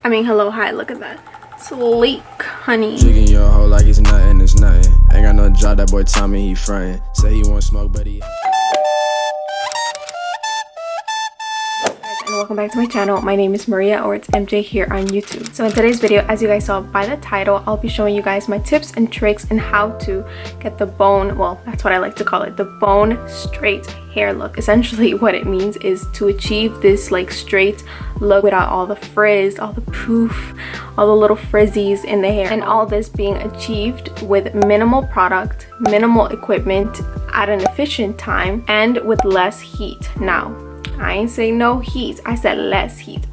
I mean, hello, hi, look at that. Sleek, honey. Jigging your hoe like it's nothing, it's nothing. Ain't got no job, that boy Tommy, he frontin'. Say he want smoke, but he... And welcome back to my channel. My name is Maria, or it's MJ here on YouTube. So in today's video, as you guys saw by the title, I'll be showing you guys my tips and tricks and how to get the bone, well, that's what I like to call it, the bone straight hair look. Essentially what it means is to achieve this like straight look without all the frizz, all the poof, all the little frizzies in the hair, and all this being achieved with minimal product, minimal equipment, at an efficient time, and with less heat. Now, I ain't say no heat, I said less heat.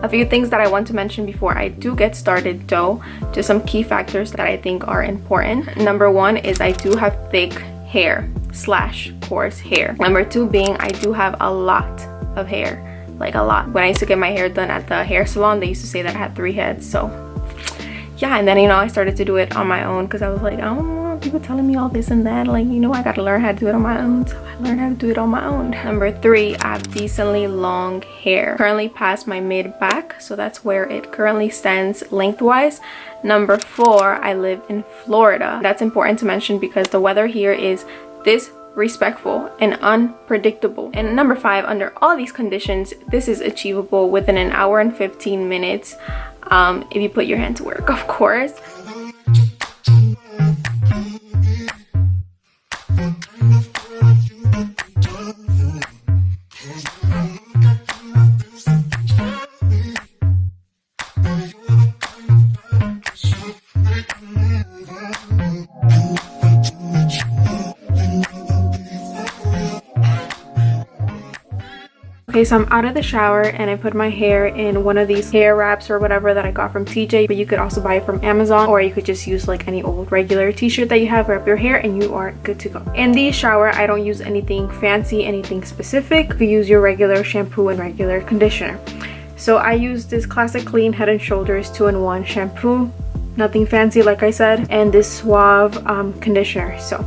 A few things that I want to mention before I do get started though, just some key factors that I think are important. Number one is I do have thick hair / coarse hair. Number two being I do have a lot of hair, like a lot. When I used to get my hair done at the hair salon, they used to say that I had 3 heads. So yeah, and then I started to do it on my own because I was like, I don't know, people telling me all this and that, like, I gotta learn how to do it on my own. So I learned how to do it on my own. Number 3, I have decently long hair, currently past my mid back, so that's where it currently stands lengthwise. Number 4, I live in Florida. That's important to mention because the weather here is disrespectful and unpredictable. And number 5, under all these conditions, this is achievable within an hour and 15 minutes if you put your hand to work, of course. Okay, so I'm out of the shower and I put my hair in one of these hair wraps or whatever that I got from TJ, but you could also buy it from Amazon, or you could just use like any old regular t-shirt that you have, wrap your hair, and you are good to go. In the shower, I don't use anything fancy, anything specific. You use your regular shampoo and regular conditioner. So I use this Classic Clean Head and Shoulders 2-in-1 shampoo, nothing fancy like I said, and this Suave conditioner. So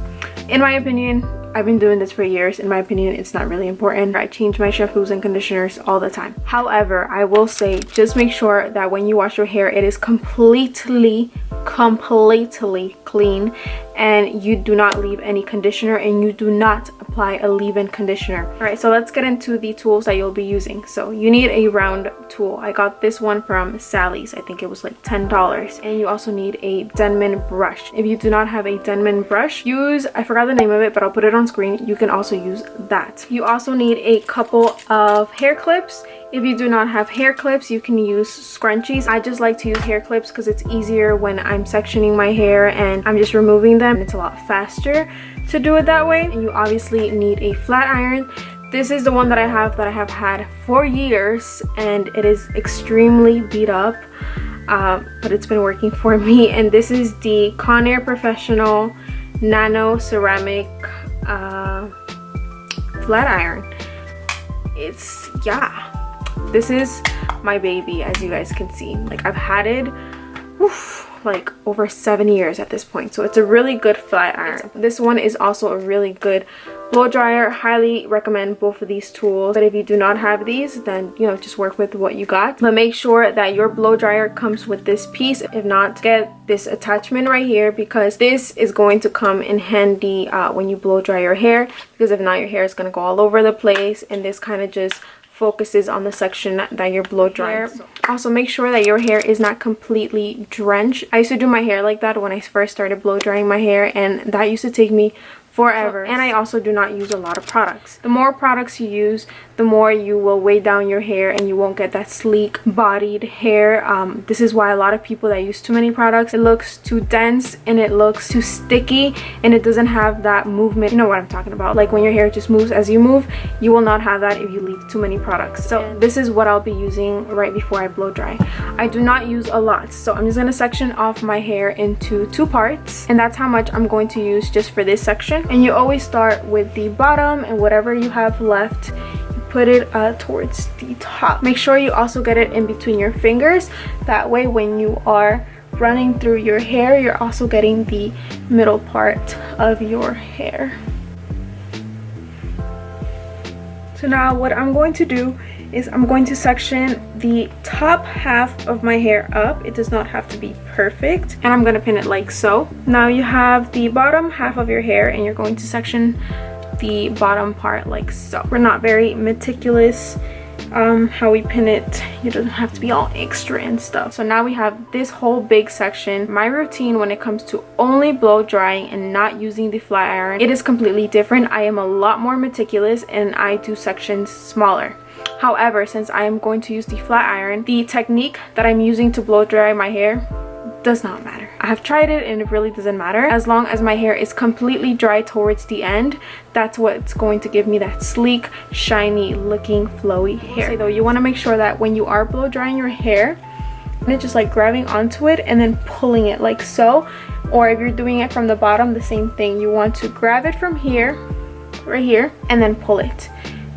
in my opinion, I've been doing this for years. In my opinion, it's not really important. I change my shampoos and conditioners all the time. However, I will say just make sure that when you wash your hair, it is completely clean, and you do not leave any conditioner, and you do not apply a leave-in conditioner. All right, so let's get into the tools that you'll be using. So you need a round tool. I got this one from Sally's. I think it was like $10. And you also need a Denman brush. If you do not have a Denman brush, use, I forgot the name of it, but I'll put it on screen. You can also use that. You also need a couple of hair clips. If you do not have hair clips, you can use scrunchies. I just like to use hair clips because it's easier when I'm sectioning my hair and I'm just removing them. It's a lot faster to do it that way. And you obviously need a flat iron. This is the one that I have had for years, and it is extremely beat up, but it's been working for me. And this is the Conair Professional Nano Ceramic flat iron. It's, yeah, this is my baby, as you guys can see. Like, I've had it like over 7 years at this point, so it's a really good flat iron. This one is also a really good blow dryer. Highly recommend both of these tools, but if you do not have these, then just work with what you got. But make sure that your blow dryer comes with this piece. If not, get this attachment right here, because this is going to come in handy when you blow dry your hair, because if not, your hair is going to go all over the place, and this kind of just focuses on the section that you're blow drying. Also, make sure that your hair is not completely drenched. I used to do my hair like that when I first started blow drying my hair, and that used to take me forever. And I also do not use a lot of products. The more products you use, the more you will weigh down your hair, and you won't get that sleek bodied hair. This is why a lot of people that use too many products, it looks too dense and it looks too sticky, and it doesn't have that movement. You know what I'm talking about, like when your hair just moves as you move. You will not have that if you leave too many products. So this is what I'll be using right before I blow dry. I do not use a lot, so I'm just going to section off my hair into 2 parts, and that's how much I'm going to use just for this section. And you always start with the bottom, and whatever you have left, put it towards the top. Make sure you also get it in between your fingers. That way when you are running through your hair, you're also getting the middle part of your hair. So now what I'm going to do is I'm going to section the top half of my hair up. It does not have to be perfect, and I'm going to pin it like so. Now you have the bottom half of your hair, and you're going to section the bottom part like so. We're not very meticulous how we pin it. It doesn't have to be all extra and stuff. So now we have this whole big section. My routine when it comes to only blow drying and not using the flat iron, it is completely different. I am a lot more meticulous and I do sections smaller. However, since I am going to use the flat iron, the technique that I'm using to blow dry my hair does not matter. I have tried it and it really doesn't matter. As long as my hair is completely dry towards the end, that's what's going to give me that sleek, shiny looking flowy hair. Though, you want to make sure that when you are blow drying your hair, and it's just like grabbing onto it and then pulling it like so. Or if you're doing it from the bottom, the same thing. You want to grab it from here, right here, and then pull it.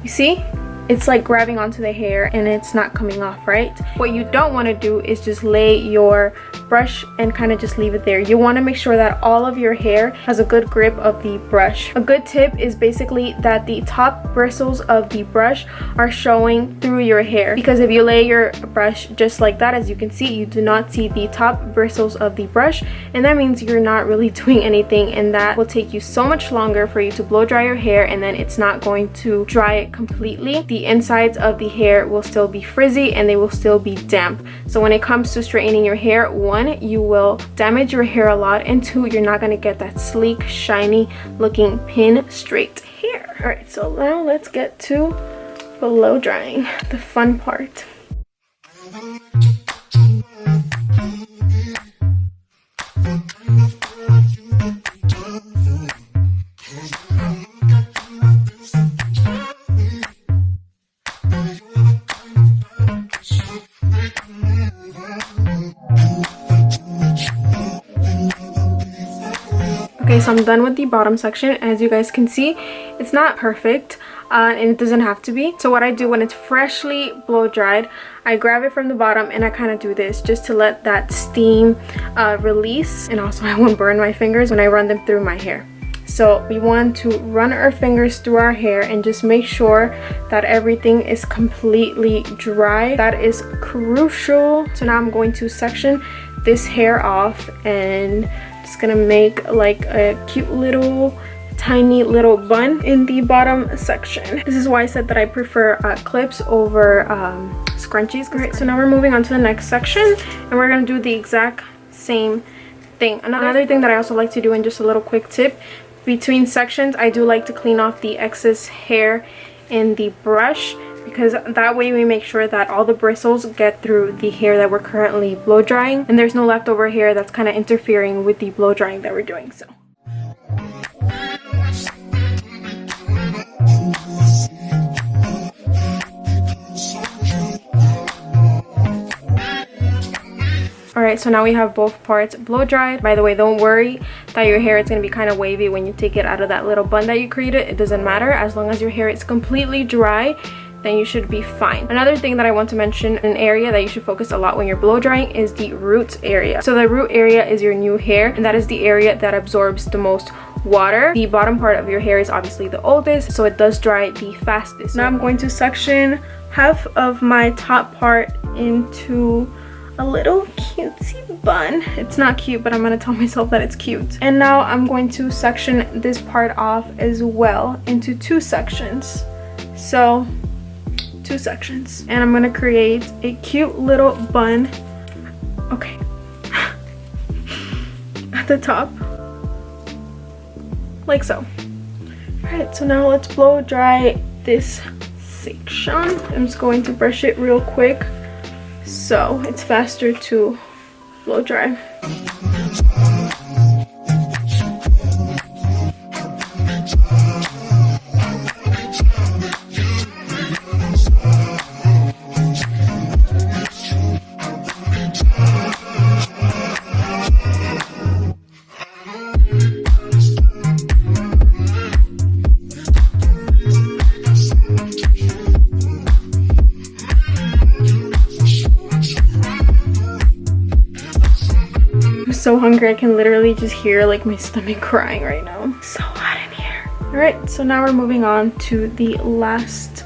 You see? It's like grabbing onto the hair and it's not coming off, right? What you don't want to do is just lay your brush and kind of just leave it there. You want to make sure that all of your hair has a good grip of the brush. A good tip is basically that the top bristles of the brush are showing through your hair, because if you lay your brush just like that, as you can see, you do not see the top bristles of the brush, and that means you're not really doing anything, and that will take you so much longer for you to blow dry your hair, and then it's not going to dry it completely. The insides of the hair will still be frizzy and they will still be damp. So when it comes to straightening your hair, one, you will damage your hair a lot, and two, you're not going to get that sleek, shiny looking pin straight hair. All right, so now let's get to blow drying, the fun part. Okay, so I'm done with the bottom section. As you guys can see, it's not perfect and it doesn't have to be. So what I do when it's freshly blow dried, I grab it from the bottom and I kind of do this just to let that steam release, and also I won't burn my fingers when I run them through my hair. So we want to run our fingers through our hair and just make sure that everything is completely dry. That is crucial. So now I'm going to section this hair off and just gonna make like a cute little tiny little bun in the bottom section. This is why I said that I prefer clips over scrunchies. Alright, so now we're moving on to the next section and we're gonna do the exact same thing. Another thing that I also like to do, and just a little quick tip, between sections I do like to clean off the excess hair in the brush, because that way we make sure that all the bristles get through the hair that we're currently blow drying, and there's no leftover hair that's kind of interfering with the blow drying that we're doing. So alright, so now we have both parts blow dried. By the way, don't worry that your hair is going to be kind of wavy when you take it out of that little bun that you created. It doesn't matter. As long as your hair is completely dry, then you should be fine. Another thing that I want to mention, an area that you should focus a lot when you're blow drying, is the root area. So the root area is your new hair, and that is the area that absorbs the most water. The bottom part of your hair is obviously the oldest, so it does dry the fastest. Now I'm going to section half of my top part into a little cutesy bun. It's not cute, but I'm gonna tell myself that it's cute. And now I'm going to section this part off as well into two sections. So 2 sections, and I'm gonna create a cute little bun, okay, at the top like so. Alright, so now let's blow dry this section. I'm just going to brush it real quick so it's faster to blow dry. So hungry, I can literally just hear like my stomach crying right now. It's so hot in here. All right, so now we're moving on to the last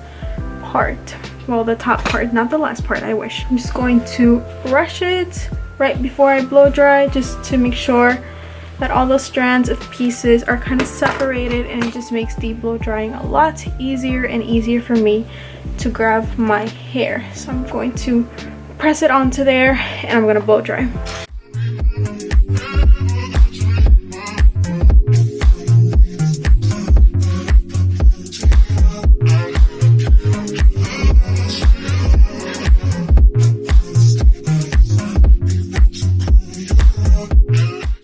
part, well, the top part, not the last part, I wish. I'm just going to brush it right before I blow dry, just to make sure that all those strands of pieces are kind of separated, and it just makes the blow drying a lot easier and easier for me to grab my hair. So I'm going to press it onto there and I'm going to blow dry.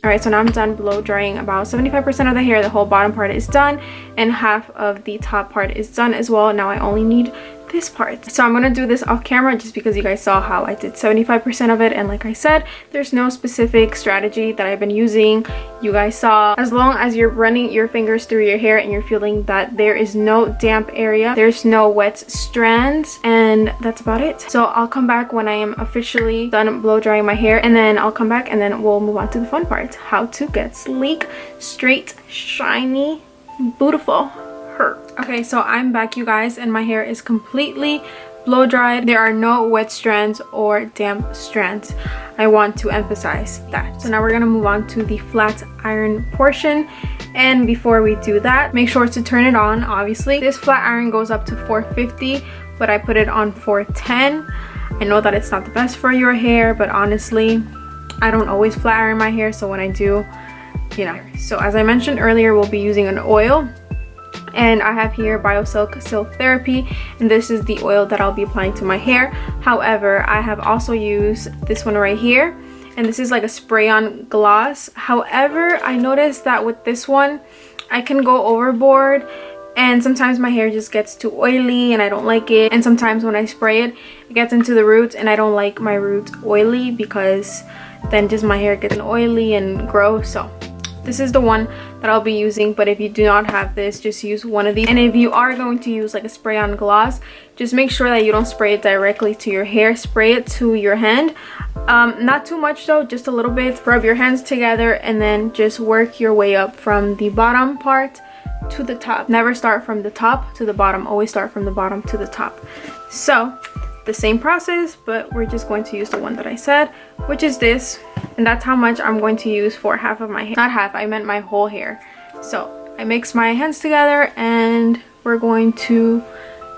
Alright, so now I'm done blow drying about 75% of the hair. The whole bottom part is done and half of the top part is done as well. Now I only need this part. So I'm going to do this off camera just because you guys saw how I did 75% of it, and like I said, there's no specific strategy that I've been using. You guys saw, as long as you're running your fingers through your hair and you're feeling that there is no damp area, there's no wet strands, and that's about it. So I'll come back when I am officially done blow drying my hair, and then I'll come back and then we'll move on to the fun part, how to get sleek, straight, shiny, beautiful hair. Okay, so I'm back, you guys, and my hair is completely blow dried. There are no wet strands or damp strands. I want to emphasize that. So now we're gonna move on to the flat iron portion, and before we do that, make sure to turn it on. Obviously this flat iron goes up to 450, but I put it on 410. I know that it's not the best for your hair, but honestly I don't always flat iron my hair, so when I do, you know. So as I mentioned earlier, we'll be using an oil, and I have here BioSilk Silk Therapy, and this is the oil that I'll be applying to my hair. However, I have also used this one right here, and this is like a spray-on gloss. However, I noticed that with this one I can go overboard, and sometimes my hair just gets too oily and I don't like it, and sometimes when I spray it, it gets into the roots and I don't like my roots oily, because then just my hair gets oily and gross. So this is the one that I'll be using, but if you do not have this, just use one of these. And if you are going to use like a spray-on gloss, just make sure that you don't spray it directly to your hair. Spray it to your hand, not too much though, just a little bit. Rub your hands together and then just work your way up from the bottom part to the top. Never start from the top to the bottom, always start from the bottom to the top. So the same process, but we're just going to use the one that I said, which is this, and that's how much I'm going to use for half of my hair. Not half, I meant my whole hair. So I mix my hands together and we're going to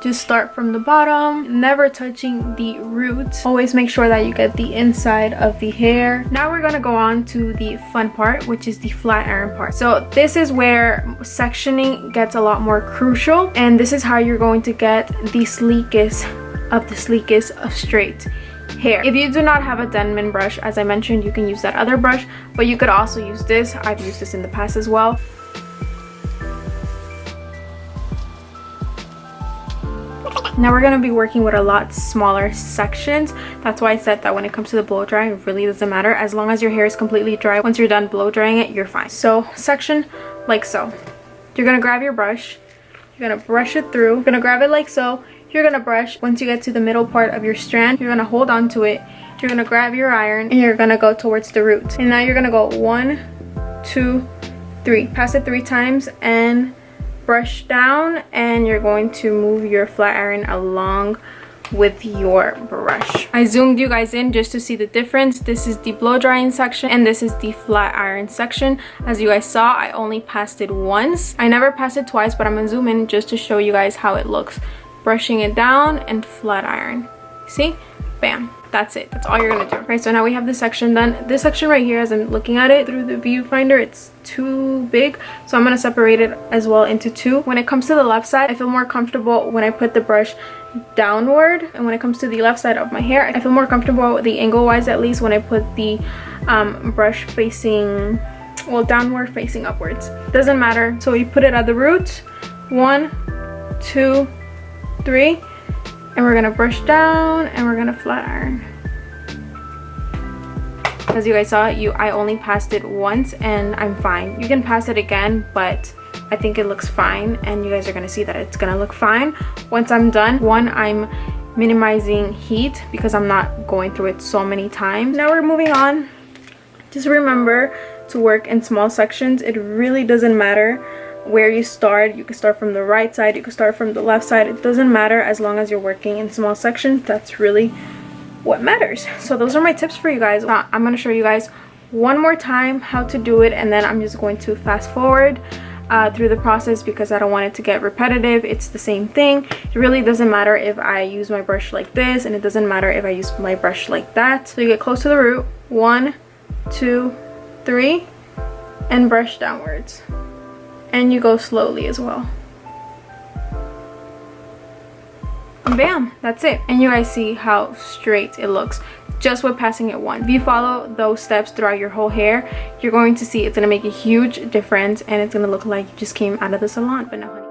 just start from the bottom, never touching the roots. Always make sure that you get the inside of the hair. Now we're gonna go on to the fun part, which is the flat iron part. So this is where sectioning gets a lot more crucial, and this is how you're going to get the sleekest of straight hair. If you do not have a Denman brush, as I mentioned, you can use that other brush, but you could also use this. I've used this in the past as well. Now we're going to be working with a lot smaller sections. That's why I said that when it comes to the blow dry, it really doesn't matter. As long as your hair is completely dry, once you're done blow drying it, you're fine. So section like so. You're going to grab your brush, you're going to brush it through, you're going to grab it like so. You're gonna brush. Once you get to the middle part of your strand, you're gonna hold on to it. You're gonna grab your iron and you're gonna go towards the root. And now you're gonna go 1, 2, 3. Pass it 3 times and brush down, and you're going to move your flat iron along with your brush. I zoomed you guys in just to see the difference. This is the blow drying section and this is the flat iron section. As you guys saw, I only passed it once. I never passed it twice, but I'm gonna zoom in just to show you guys how it looks. Brushing it down and flat iron. See? Bam. That's it. That's all you're gonna do. Right, so now we have this section done. This section right here, as I'm looking at it through the viewfinder, it's too big, so I'm gonna separate it as well into 2. When it comes to the left side, I feel more comfortable when I put the brush downward, and when it comes to the left side of my hair, I feel more comfortable, the angle wise at least, when I put the brush facing, well, downward facing upwards. Doesn't matter. So we put it at the root. 1, 2, 3, and we're gonna brush down and we're gonna flat iron. As you guys saw, I only passed it once and I'm fine. You can pass it again, but I think it looks fine, and you guys are gonna see that it's gonna look fine once I'm done. One, I'm minimizing heat because I'm not going through it so many times. Now we're moving on. Just remember to work in small sections. It really doesn't matter where you start. You can start from the right side, you can start from the left side. It doesn't matter as long as you're working in small sections. That's really what matters. So those are my tips for you guys. Now, I'm going to show you guys one more time how to do it, and then I'm just going to fast forward through the process because I don't want it to get repetitive. It's the same thing. It really doesn't matter if I use my brush like this, and it doesn't matter if I use my brush like that. So you get close to the root, 1, 2, 3, and brush downwards, and you go slowly as well. And bam, that's it. And you guys see how straight it looks just with passing it once. If you follow those steps throughout your whole hair, you're going to see it's going to make a huge difference, and it's going to look like you just came out of the salon. But no, honey.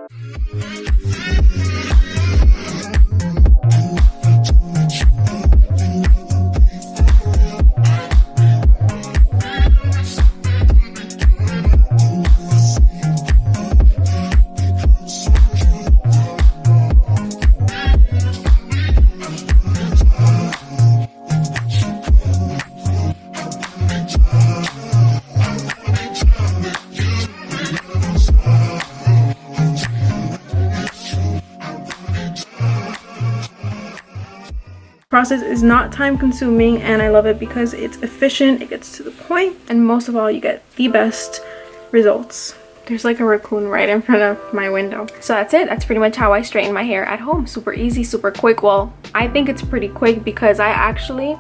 Process is not time consuming, and I love it because it's efficient, it gets to the point, and most of all you get the best results. There's like a raccoon right in front of my window. So that's it. That's pretty much how I straighten my hair at home. Super easy, super quick. Well, I think it's pretty quick because I actually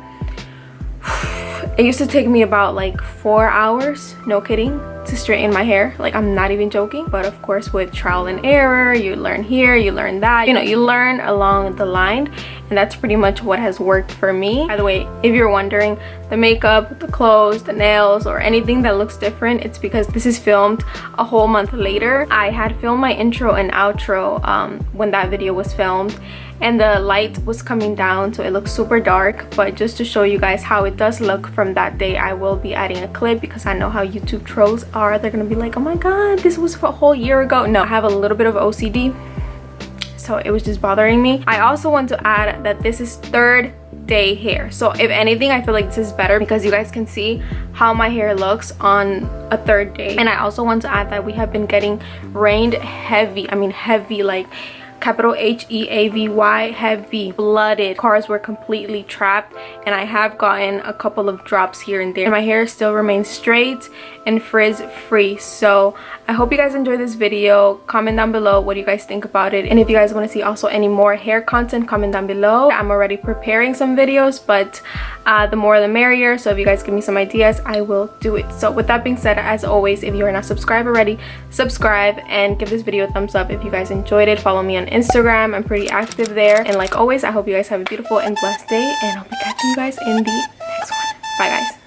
it used to take me about like 4 hours, no kidding, to straighten my hair. Like, I'm not even joking. But of course, with trial and error, you learn here, you learn that, you know, you learn along the line, and that's pretty much what has worked for me. By the way, if you're wondering, the makeup, the clothes, the nails, or anything that looks different, it's because this is filmed a whole month later. I had filmed my intro and outro when that video was filmed, and the light was coming down, so it looks super dark. But just to show you guys how it does look from that day, I will be adding a clip because I know how YouTube trolls are. They're gonna be like, oh my god, this was a whole year ago. No, I have a little bit of OCD, so it was just bothering me. I also want to add that this is 3rd day hair, so if anything, I feel like this is better because you guys can see how my hair looks on a 3rd day. And I also want to add that we have been getting rained heavy. I mean heavy, like capital H-E-A-V-Y, heavy, flooded. Cars were completely trapped, and I have gotten a couple of drops here and there. My hair still remains straight and frizz free. So I hope you guys enjoyed this video. Comment down below what you guys think about it, and if you guys want to see also any more hair content, comment down below. I'm already preparing some videos, but the more the merrier, so if you guys give me some ideas, I will do it. So with that being said, as always, if you are not subscribed already, subscribe and give this video a thumbs up if you guys enjoyed it. Follow me on Instagram, I'm pretty active there, and like always, I hope you guys have a beautiful and blessed day, and I'll be catching you guys in the next one. Bye guys.